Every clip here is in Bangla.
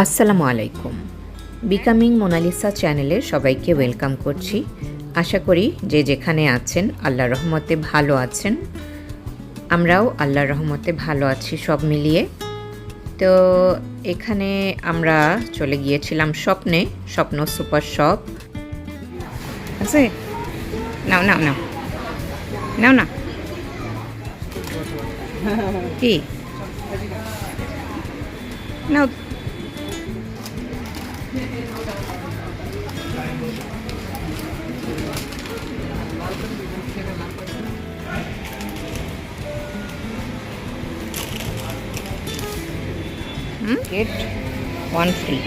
আসসালামু আলাইকুম। বিকামিং মোনালিসা চ্যানেলে সবাইকে ওয়েলকাম করছি। আশা করি যে যেখানে আছেন আল্লাহর রহমতে ভালো আছেন। আমরাও আল্লাহর রহমতে ভালো আছি সব মিলিয়ে। তো এখানে আমরা চলে গিয়েছিলাম স্বপ্ন সুপার শপ। আছে নাও নাও নাও নাও না কি নাও get one free.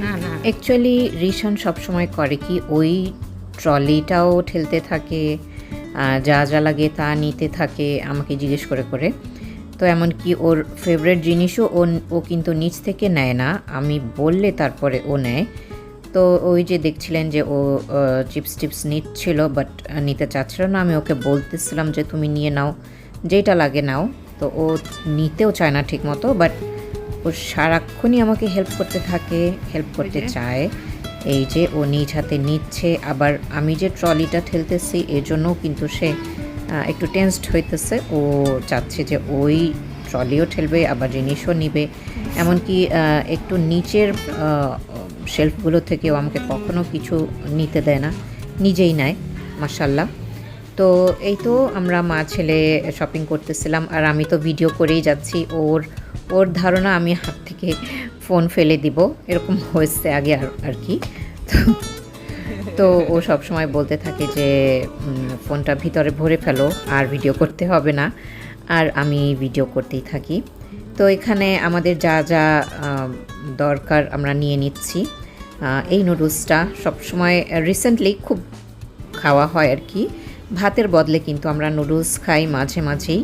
না না অ্যাকচুয়ালি রিশন সবসময় করে কি ওই ট্রলিটাও ঠেলতে থাকে, যা যা লাগে তা নিতে থাকে আমাকে জিজ্ঞেস করে করে। তো এমনকি ওর ফেভারিট জিনিসও ও কিন্তু নিচ থেকে নেয় না, আমি বললে তারপরে ও নেয়। তো ওই যে দেখছিলেন যে ও চিপস টিপস নিচ্ছিল বাট নিতে চাচ্ছিল না। আমি ওকে বলতেছিলাম যে তুমি নিয়ে নাও, যেটা লাগে নাও। তো ও নিতেও চায় না ঠিক মতো, বাট ও সারাক্ষণই আমাকে হেল্প করতে চায়। এই যে ও নিজ হাতে নিচ্ছে, আবার আমি যে ট্রলিটা ঠেলতেছি এর জন্যও কিন্তু সে একটু টেনসড হইতেছে। ও চাচ্ছে যে ওই ট্রলিও ঠেলবে আবার জিনিসও নিবে। এমনকি একটু নিচের শেলফগুলো থেকেও আমাকে কখনো কিছু নিতে দেয় না, নিজেই নেয় মাশাল্লাহ। তো এই তো আমরা মা ছেলে শপিং করতেছিলাম, আর আমি তো ভিডিও করেই যাচ্ছি। ওর ধারণা আমি হাত থেকে ফোন ফেলে দিব, এরকম হয়েছে আগে আর কি। তো ও সব সময় বলতে থাকে যে ফোনটা ভিতরে ভরে ফেলো, আর ভিডিও করতে হবে না, আর আমি ভিডিও করতেই থাকি। তো এখানে আমাদের যা যা দরকার আমরা নিয়ে নিচ্ছি। এই নুডলসটা সবসময় রিসেন্টলি খুব খাওয়া হয় আর কি। ভাতের বদলে কিন্তু আমরা নুডলস খাই মাঝে মাঝেই,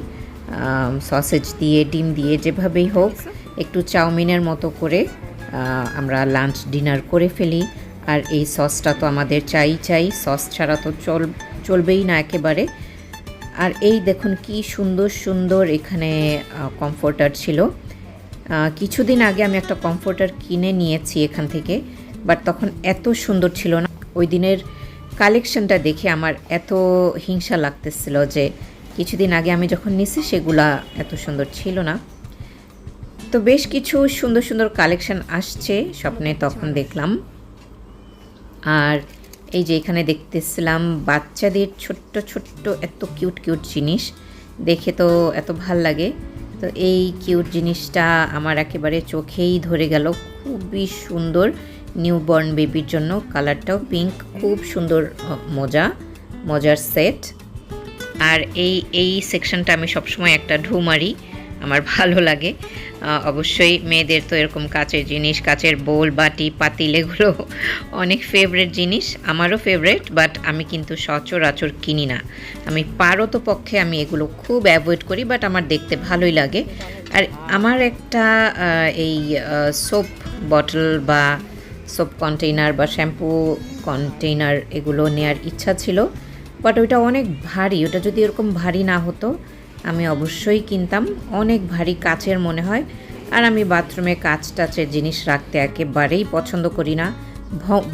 সসেজ দিয়ে ডিম দিয়ে যেভাবেই হোক, একটু চাউমিনের মতো করে আমরা লাঞ্চ ডিনার করে ফেলি। আর এই সসটা তো আমাদের চাই, সস ছাড়া তো চলবেই না একেবারে। আর এই দেখুন কি সুন্দর সুন্দর এখানে কমফোর্টার ছিল। কিছুদিন আগে আমি একটা কমফোর্টার কিনে নিয়েছি এখান থেকে, বাট তখন এত সুন্দর ছিল না। ওই দিনের কালেকশনটা দেখে আমার এত হিংসা লাগতেছিল যে কিছুদিন আগে আমি যখন নিছি সেগুলা এত সুন্দর ছিল না। তো বেশ কিছু সুন্দর সুন্দর কালেকশন আসছে স্বপ্নে, তখন দেখলাম। আর এই যে এখানে দেখতেছিলাম বাচ্চাদের ছোট্ট ছোট্ট এত কিউট কিউট জিনিস, দেখে তো এত ভাল লাগে। তো এই কিউট জিনিসটা আমার একেবারে চোখেই ধরে গেল, খুবই সুন্দর। নিউবর্ন বেবির জন্য, কালারটাও পিঙ্ক, খুব সুন্দর মজার সেট। আর এই সেকশনটা আমি সবসময় একটা ঢু মারি, আমার ভালো লাগে। অবশ্যই মেয়েদের তো এরকম কাচের জিনিস, কাচের বোল বাটি পাতিল এগুলো অনেক ফেভারিট জিনিস, আমারও ফেভারিট। বাট আমি কিন্তু সচরাচর কিনি না, আমি পারতপক্ষে আমি এগুলো খুব অ্যাভয়েড করি, বাট আমার দেখতে ভালোই লাগে। আর আমার একটা এই সোপ বটল বা সোপ কন্টেইনার বা শ্যাম্পু কন্টেইনার এগুলো নেওয়ার ইচ্ছা ছিল, বাট ওইটা অনেক ভারী। ওটা যদি এরকম ভারী না হতো আমি অবশ্যই কিনতাম। অনেক ভারী কাচের মনে হয়, আর আমি বাথরুমে কাচ টাচের জিনিস রাখতে একেবারেই পছন্দ করি না।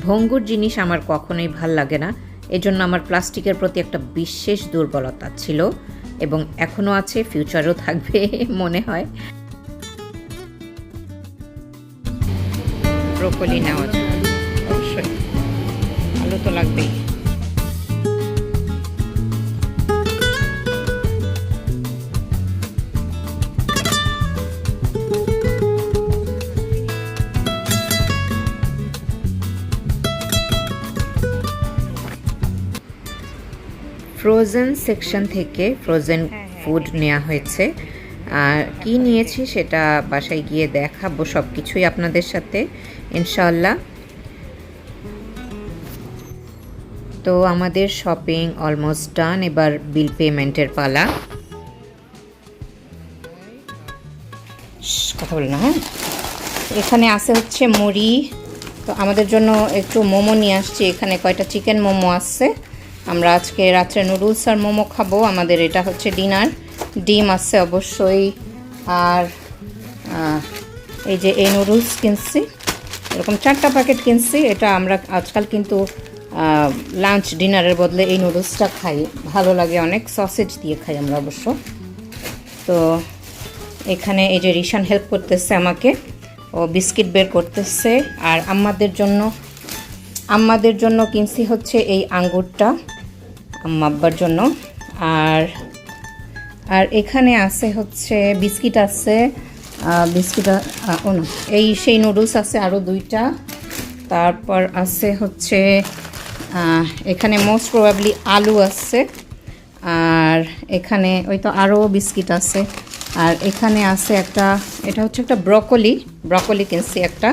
ভঙ্গুর জিনিস আমার কখনোই ভাল লাগে না। এজন্য আমার প্লাস্টিকের প্রতি একটা বিশেষ দুর্বলতা ছিল, এবং এখনও আছে, ফিউচারও থাকবে মনে হয়। ব্রোকলি নেওয়া যায় অবশ্যই, ভালো তো লাগবেই। ফ্রোজেন সেকশন থেকে ফ্রোজেন ফুড নেওয়া হয়েছে। আর কি নিয়েছি সেটা বাসায় গিয়ে দেখাবো সব কিছুই আপনাদের সাথে ইনশাআল্লাহ। তো আমাদের শপিং অলমোস্ট ডান, এবার বিল পেমেন্টের পালা। কথা বলে না, হ্যাঁ। এখানে আছে হচ্ছে মুড়ি, তো আমাদের জন্য একটু মোমো নিয়ে আসছি। এখানে কয়টা চিকেন মোমো আসছে, আমরা আজকে রাত্রে নুডলস আর মোমো খাবো। আমাদের এটা হচ্ছে ডিনার। ডিম আছে অবশ্যই। আর এই যে এই নুডলস কিনছি, এরকম 4টা প্যাকেট কিনছি। এটা আমরা আজকাল কিন্তু লাঞ্চ ডিনারের বদলে এই নুডলসটা খাই, ভালো লাগে অনেক। সসেজ দিয়ে খাই আমরা অবশ্য। তো এখানে এই যে রিশান হেল্প করতেছে আমাকে, ও বিস্কিট বের করতেছে। আর আম্মাদের জন্য কিনছি হচ্ছে এই আঙ্গুরটা, আব্বার জন্য। আর এখানে আছে হচ্ছে বিস্কিট আছে, বিস্কিট ও না, এই সেই নুডলস আছে আরও 2টা। তারপর আছে হচ্ছে এখানে মোস্ট প্রবাবলি আলু আছে। আর এখানে ওই তো আরও বিস্কিট আছে। আর এখানে আছে একটা, এটা হচ্ছে একটা ব্রকলি কিনছি একটা,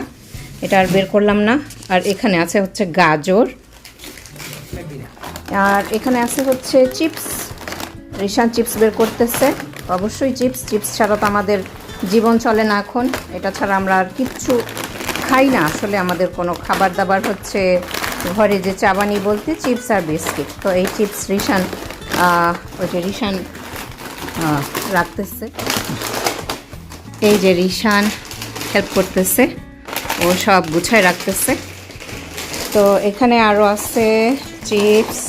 এটা আর বের করলাম না। আর এখানে আছে হচ্ছে গাজর। আর এখানে আছে হচ্ছে চিপস, রিশান চিপস বের করতেছে। অবশ্যই চিপস ছাড়া তো আমাদের জীবন চলে না এখন। এটা ছাড়া আমরা আর কিচ্ছু খাই না আসলে। আমাদের কোনো খাবার দাবার হচ্ছে ঘরে যে চাবানি বলতে চিপস আর বিস্কিট। তো এই চিপস রিশান ওই যে রিশান রাখতেছে, এই যে রিশান হেল্প করতেছে, ও সব গুছায় রাখতেছে। তো এখানে আরও আছে চিপস।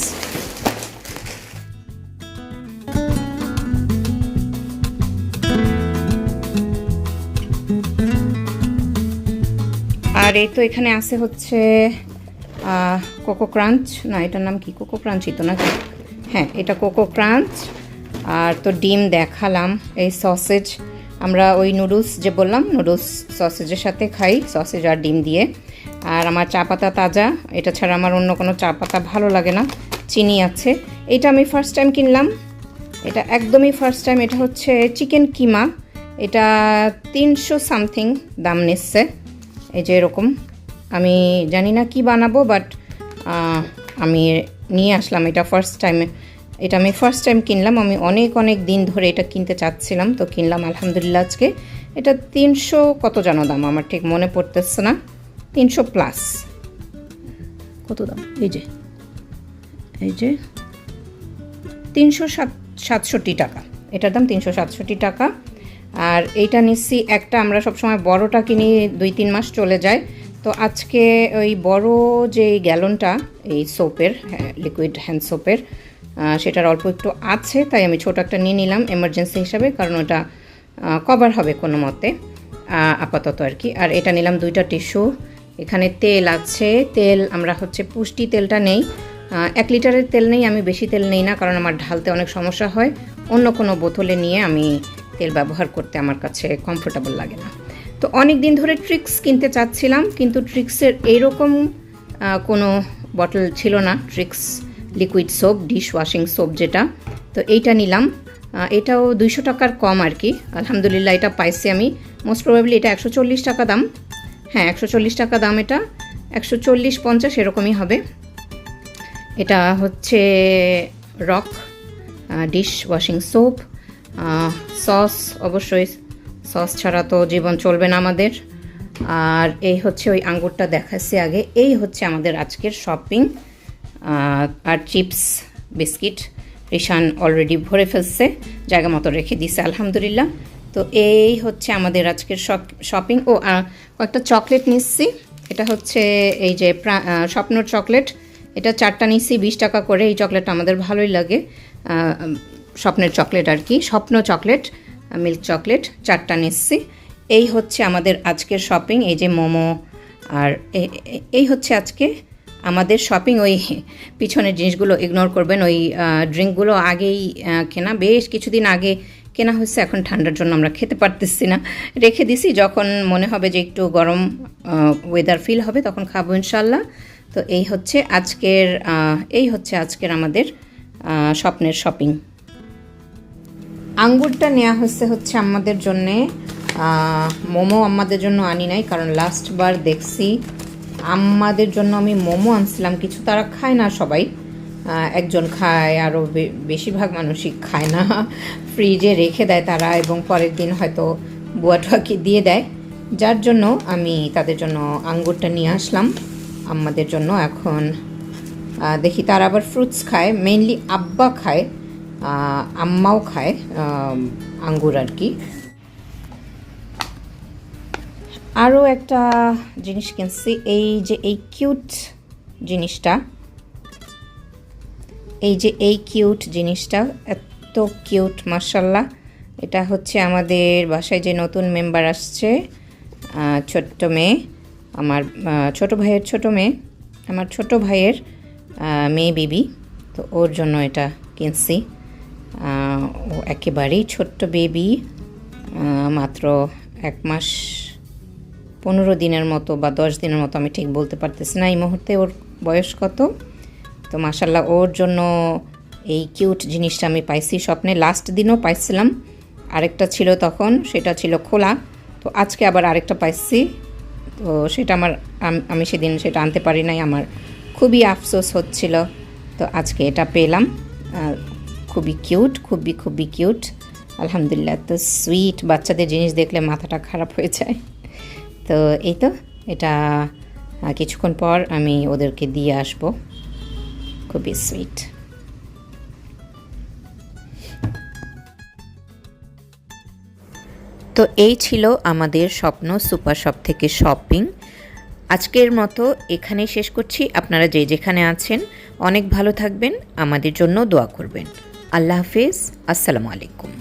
আর এই তো এখানে আছে হচ্ছে কোকো ক্রাঞ্চ, না এটার নাম কি, কোকো ক্রাঞ্চই তো নাকি? হ্যাঁ, এটা কোকো ক্রাঞ্চ। আর তো ডিম দেখালাম, এই সসেজ আমরা ওই নুডলস যে বললাম, নুডলস সসেজের সাথে খাই, সসেজ আর ডিম দিয়ে। আর আমার চা পাতা তাজা, এটা ছাড়া আমার অন্য কোনো চা পাতা ভালো লাগে না। চিনি আছে। এটা আমি ফার্স্ট টাইম কিনলাম, এটা একদমই ফার্স্ট টাইম। এটা হচ্ছে চিকেন কিমা, এটা 300 সামথিং দাম নিচ্ছে। এই যে এরকম, আমি জানি না কি বানাবো, বাট আমি নিয়ে আসলাম এটা ফার্স্ট টাইমে। এটা আমি ফার্স্ট টাইম কিনলাম, আমি অনেক দিন ধরে এটা কিনতে চাচ্ছিলাম, তো কিনলাম আলহামদুলিল্লাহ আজকে। এটা 300 কত জানো দাম, আমার ঠিক মনে পড়তেছে না, 300 প্লাস কত দাম, এই যে 367 টাকা, এটার দাম 367 টাকা। আর এইটা নিচ্ছি একটা, আমরা সবসময় বড়টা কিনি, 2-3 মাস চলে যায়। তো আজকে ওই বড় যে গ্যালনটা এই সোপের, লিকুইড হ্যান্ড সোপের, সেটার অল্প একটু আছে, তাই আমি ছোটো একটা নিয়ে নিলাম এমার্জেন্সি হিসাবে, কারণ ওটা কভার হবে কোনো মতে আপাতত আর কি। আর এটা নিলাম 2টা টিস্যু। এখানে তেল আছে, তেল আমরা হচ্ছে পুষ্টি তেলটা নেই, 1 লিটারের তেল নেই, আমি বেশি তেল নেই না, কারণ আমার ঢালতে অনেক সমস্যা হয়। অন্য কোনো বোতলে নিয়ে আমি তেল ব্যবহার করতে আমার কাছে কমফোর্টেবল লাগে না। তো অনেক দিন ধরে ট্রিক্স কিনতে চাচ্ছিলাম, কিন্তু ট্রিক্সের এইরকম কোনো বটল ছিল না, tricks liquid soap, dish washing soap যেটা। তো এইটা নিলাম, এটাও 200 টাকার কম আর কি, আলহামদুলিল্লাহ এটা পাইছি আমি। মোস্ট প্রবাবলি এটা 140 টাকা দাম, হ্যাঁ 140 টাকা দাম, এটা 140-50 এরকমই হবে। এটা হচ্ছে rock dish washing soap. Sauce, অবশ্যই সস ছাড়া তো জীবন চলবে না আমাদের। আর এই হচ্ছে ওই আঙ্গুরটা দেখাচ্ছি আগে, এই হচ্ছে আমাদের আজকের শপিং। আর চিপস বিস্কিট রিশান অলরেডি ভরে ফেলছে, জায়গা মতো রেখে দিছে আলহামদুলিল্লাহ। তো এই হচ্ছে আমাদের আজকের শপিং। ও কয়েকটা চকলেট নিচ্ছি, এটা হচ্ছে এই যে স্বপ্নর চকলেট, এটা 4টা নিচ্ছি 20 টাকা করে। এই চকলেটটা আমাদের ভালোই লাগে, স্বপ্নের চকলেট আর কি, স্বপ্ন চকলেট, মিল্ক চকলেট 4টা নিচ্ছি। এই হচ্ছে আমাদের আজকের শপিং। এই যে মোমো, আর এই হচ্ছে আজকে আমাদের শপিং। ওই পিছনের জিনিসগুলো ইগনোর করবেন, ওই ড্রিঙ্কগুলো আগেই কেনা, বেশ কিছুদিন আগে কেনা হয়েছে, এখন ঠান্ডার জন্য আমরা খেতে পারতেছি না, রেখে দিছি, যখন মনে হবে যে একটু গরম ওয়েদার ফিল হবে তখন খাবো ইনশাল্লাহ। তো এই হচ্ছে আজকের আমাদের স্বপ্নের শপিং। আঙ্গুরটা নেওয়া হচ্ছে আমাদের জন্যে, মোমো আমাদের জন্য আনি নাই, কারণ লাস্টবার দেখছি আমাদের জন্য আমি মোমো আনছিলাম কিছু, তারা খায় না সবাই, একজন খায়, আরও বেশিরভাগ মানুষই খায় না, ফ্রিজে রেখে দেয় তারা, এবং পরের দিন হয়তো বুয়াটাকে দিয়ে দেয়, যার জন্য আমি তাদের জন্য আঙ্গুরটা নিয়ে আসলাম আমাদের জন্য। এখন দেখি তার আবার ফ্রুটস খায়, মেইনলি আব্বা খায়, আম্মাও খায় আঙ্গুর আর কি। আরও একটা জিনিস কিনছি, এই যে এই কিউট জিনিসটা, এই কিউট জিনিসটা এত কিউট মাশাল্লাহ। এটা হচ্ছে আমাদের বাসায় যে নতুন মেম্বার আসছে, ছোট্ট মেয়ে, আমার ছোট ভাইয়ের ছোট মেয়ে, আমার ছোট ভাইয়ের মেয়ে বেবি। তো ওর জন্য এটা কিনছি। ও একেবারেই ছোট্ট বেবি, মাত্র 1 মাস 15 দিনের মতো বা 10 দিনের মতো, আমি ঠিক বলতে পারতেছি না এই মুহূর্তে ওর বয়স কত। তো মাশাল্লাহ ওর জন্য এই কিউট জিনিসটা আমি পাইছি স্বপ্নে। লাস্ট দিনও পাইছিলাম, আরেকটা ছিল তখন, সেটা ছিল খোলা। তো আজকে আবার আরেকটা পাইছি। তো সেটা আমি সেদিন সেটা আনতে পারি নাই, আমার খুবই আফসোস হচ্ছিল। তো আজকে এটা পেলাম। খুবই কিউট, খুবই কিউট আলহামদুলিল্লাহ। তো সুইট, বাচ্চাদের জিনিস দেখলে মাথাটা খারাপ হয়ে যায়। তো এই তো, এটা কিছুক্ষণ পর আমি ওদেরকে দিয়ে আসবো। খুবই সুইট। তো এই ছিল আমাদের স্বপ্ন সুপার শপ থেকে শপিং। আজকের মতো এখানেই শেষ করছি। আপনারা যে যেখানে আছেন অনেক ভালো থাকবেন, আমাদের জন্য দোয়া করবেন। আল্লাহ হাফেজ, আসসালামু আলাইকুম।